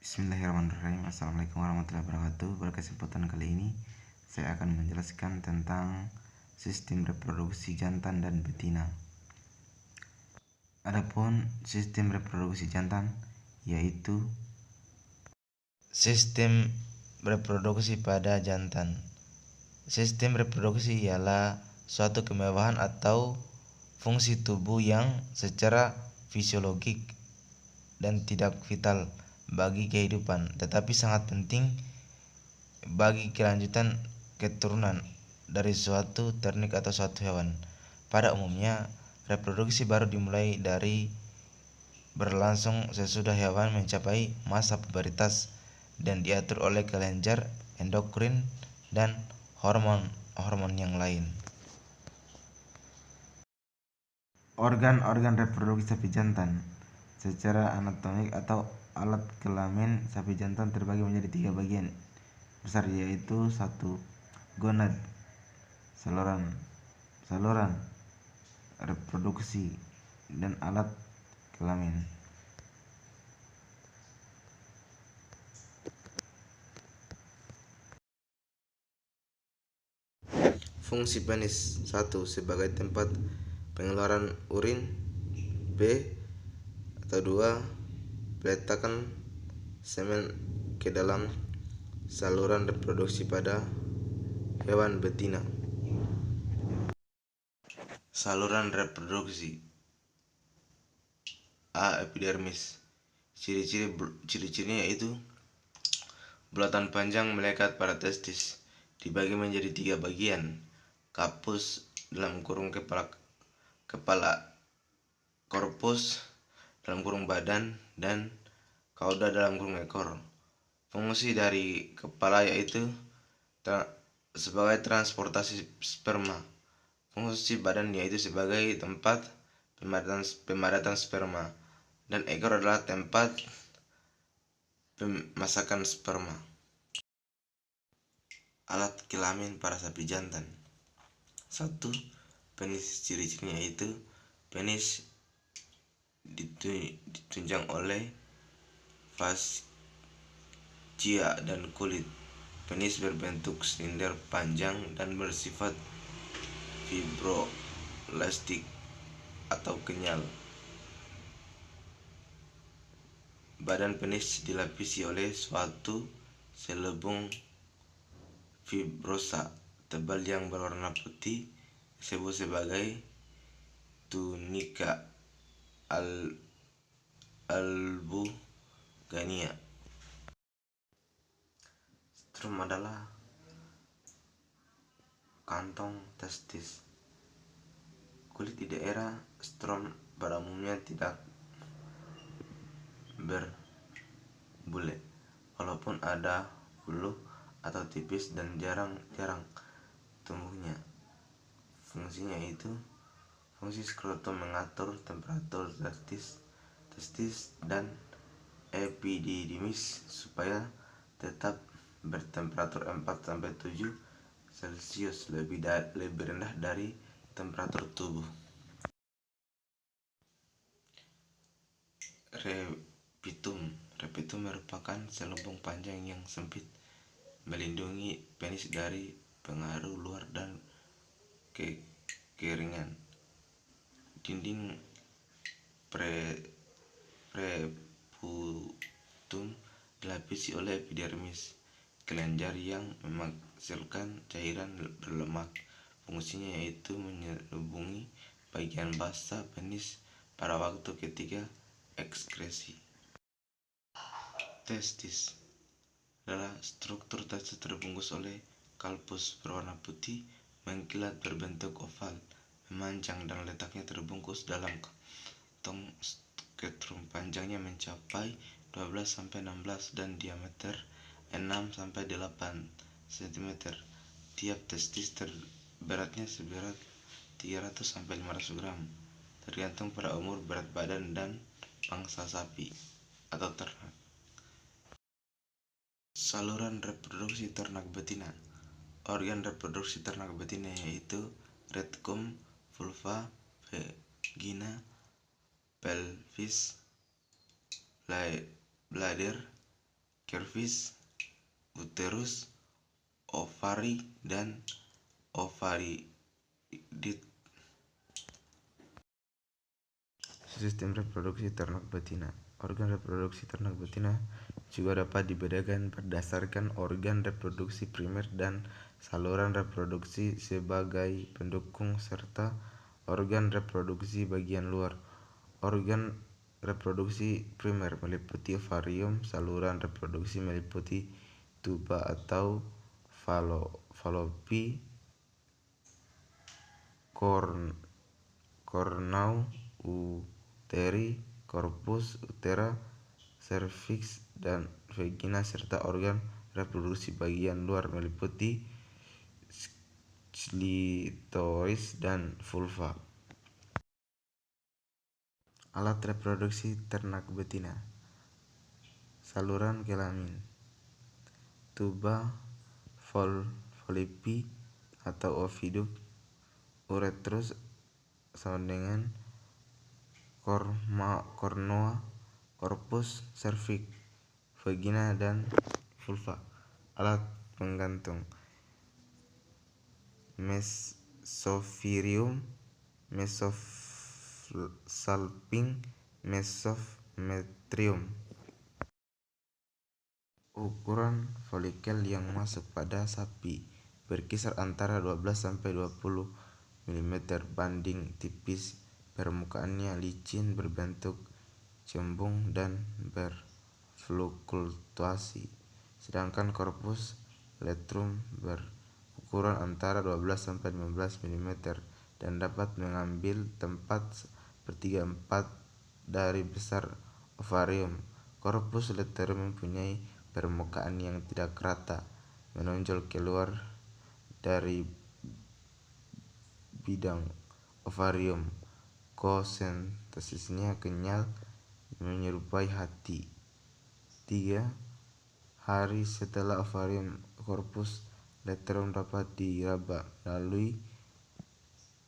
Bismillahirrahmanirrahim. Assalamualaikum warahmatullahi wabarakatuh. Pada kesempatan kali ini saya akan menjelaskan tentang sistem reproduksi jantan dan betina. Adapun sistem reproduksi jantan yaitu sistem reproduksi pada jantan. Sistem reproduksi ialah suatu kemewahan atau fungsi tubuh yang secara fisiologik dan tidak vital bagi kehidupan, tetapi sangat penting bagi kelanjutan keturunan dari suatu ternak atau suatu hewan. Pada umumnya, reproduksi baru dimulai dari berlangsung sesudah hewan mencapai masa pubertas dan diatur oleh kelenjar endokrin dan hormon yang lain. Organ-organ reproduksi sapi jantan secara anatomik atau alat kelamin sapi jantan terbagi menjadi 3 bagian besar, yaitu 1. Gonad, saluran reproduksi dan alat kelamin. Fungsi penis: 1. Sebagai tempat pengeluaran urin. B. Atau 2. Peletakan semen ke dalam saluran reproduksi pada hewan betina. Saluran reproduksi. A. Epidermis. Ciri-cirinya yaitu bulatan panjang melekat pada testis, dibagi menjadi 3 bagian: kapus kepala, korpus badan, dan kauda ekor. Fungsi dari kepala yaitu sebagai transportasi sperma. Fungsi badan yaitu sebagai tempat pemadatan sperma, dan ekor adalah tempat pemasakan sperma. Alat kelamin pada sapi jantan. 1. Penis. Ciri-cirinya yaitu penis ditunjang oleh fascia dan kulit. Penis berbentuk silinder panjang dan bersifat fibroelastik atau kenyal. Badan penis dilapisi oleh suatu selubung fibrosa tebal yang berwarna putih, disebut sebagai tunika albugania. Strum adalah kantong testis. Kulit di daerah strum pada umumnya tidak berbule, walaupun ada buluh atau tipis dan jarang tumbuhnya. Fungsinya yaitu fungsi skrotum mengatur temperatur testis dan epididymis supaya tetap bertemperatur 4-7 Celcius, lebih rendah dari temperatur tubuh. Repitum merupakan selubung panjang yang sempit melindungi penis dari pengaruh luar dan kekeringan. Dinding preputum dilapisi oleh epidermis, kelenjar yang menghasilkan cairan berlemak. Fungsinya yaitu menyelubungi bagian basah penis pada waktu ketika ekskresi. Testis adalah struktur testis terbungkus oleh kalpus berwarna putih mengkilat berbentuk oval, memanjang dan letaknya terbungkus dalam kantong skrotum. Panjangnya mencapai 12-16 dan diameter 6-8 cm. Tiap testis beratnya seberat 300-500 gram, tergantung pada umur, berat badan, dan bangsa sapi atau ternak. Saluran reproduksi ternak betina. Organ reproduksi ternak betina yaitu rectum, vulva, vagina, pelvis, bladder, cervix, uterus, ovari, dan oviduct. Sistem reproduksi ternak betina. Organ reproduksi ternak betina juga dapat dibedakan berdasarkan organ reproduksi primer dan saluran reproduksi sebagai pendukung serta organ reproduksi bagian luar. Organ reproduksi primer meliputi ovarium, saluran reproduksi meliputi tuba atau fallopi, cornu uteri, corpus utera, cervix, dan vagina, serta organ reproduksi bagian luar meliputi klitoris dan vulva. Alat reproduksi ternak betina. Saluran kelamin, tuba, fallopi atau oviduct, uretrus sama dengan cornua, corpus, cervix, vagina, dan vulva. Alat penggantung, mesovirium, mesosalping, mesometrium. Ukuran folikel yang masuk pada sapi berkisar antara 12-20 mm banding tipis, permukaannya licin berbentuk cembung dan berfluktuasi, sedangkan korpus letrum berukuran antara 12-15 mm dan dapat mengambil tempat 1/3 dari besar ovarium. Korpus letrum mempunyai permukaan yang tidak rata, menonjol keluar dari bidang ovarium. Konsistensnya kenyal menyerupai hati. 3 hari setelah ovarium, korpus letrum dapat diraba melalui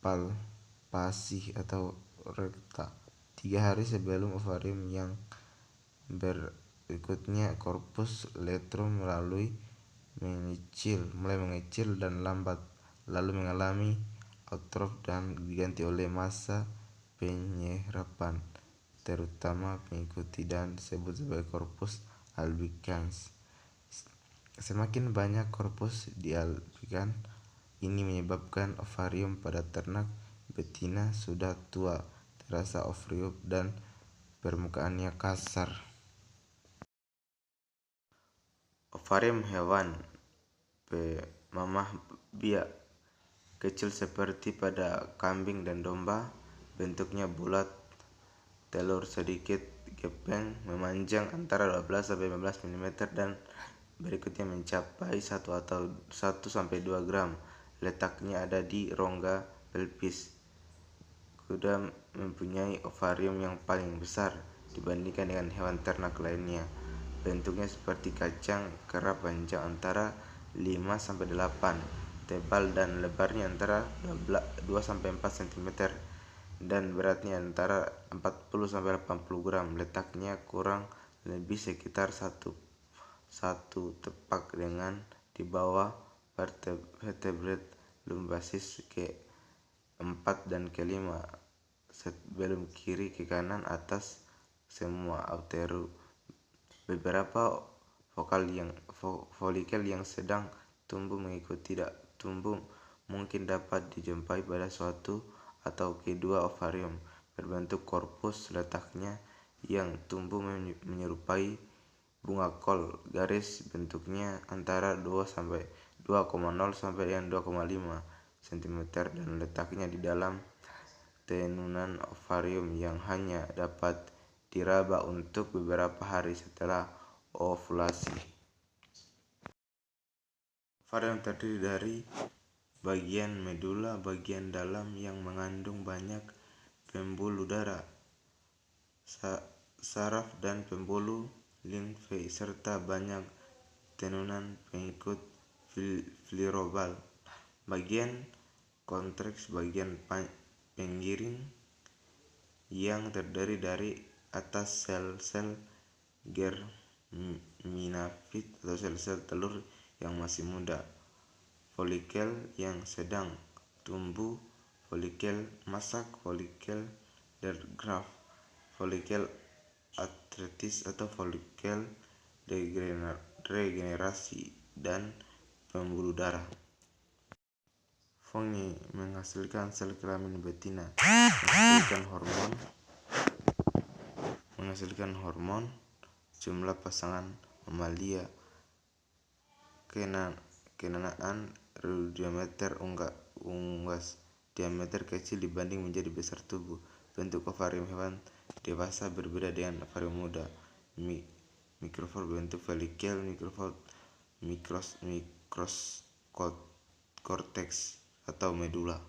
palpasi atau rekta. 3 hari sebelum ovarium yang berikutnya, korpus letrum mulai mengecil dan lambat, lalu mengalami atrofi dan diganti oleh massa penyerapan, terutama mengikuti dan disebut sebagai korpus albicans. Semakin banyak korpus dialbikan, ini menyebabkan ovarium pada ternak betina sudah tua, terasa ovarium dan permukaannya kasar. Ovarium hewan pemamah biak kecil seperti pada kambing dan domba, bentuknya bulat, telur sedikit gepeng, memanjang antara 12-15 mm dan berikutnya mencapai 1-2 gram. Letaknya ada di rongga pelvis. Kuda mempunyai ovarium yang paling besar dibandingkan dengan hewan ternak lainnya. Bentuknya seperti kacang, kerap panjang antara 5-8, tebal dan lebarnya antara 2-4 cm, dan beratnya antara 40-80 gram. Letaknya kurang lebih sekitar 1 tepak dengan di bawah vertebrate lumbasis ke-4 dan ke-5, sebelum kiri ke kanan atas semua uterus. Beberapa folikel yang sedang tumbuh mengikuti tidak tumbuh mungkin dapat dijumpai pada suatu atau kedua ovarium berbentuk korpus. Letaknya yang tumbuh menyerupai bunga kol. Garis bentuknya antara 2,0 sampai dengan 2,5 cm dan letaknya di dalam tenunan ovarium yang hanya dapat diraba untuk beberapa hari setelah ovulasi. Ovarium terdiri dari bagian medula bagian dalam yang mengandung banyak pembuluh darah, saraf dan pembuluh limfe, serta banyak tenunan pengikut filobal. Bagian kontraks bagian penggiring yang terdiri dari atas sel-sel minafid atau sel-sel telur yang masih muda, folikel yang sedang tumbuh, folikel masak, folikel Landgraf, folikel artritis atau folikel regenerasi, dan pembuluh darah. Fungi menghasilkan sel kelamin betina, menghasilkan hormon. Jumlah pasangan mamalia kenanaan diameter unggas diameter kecil dibanding menjadi besar tubuh. Bentuk ovarium hewan dewasa berbeda dengan ovarium muda. Mikrofold bentuk folikel, mikrofold mikrokorteks atau medula.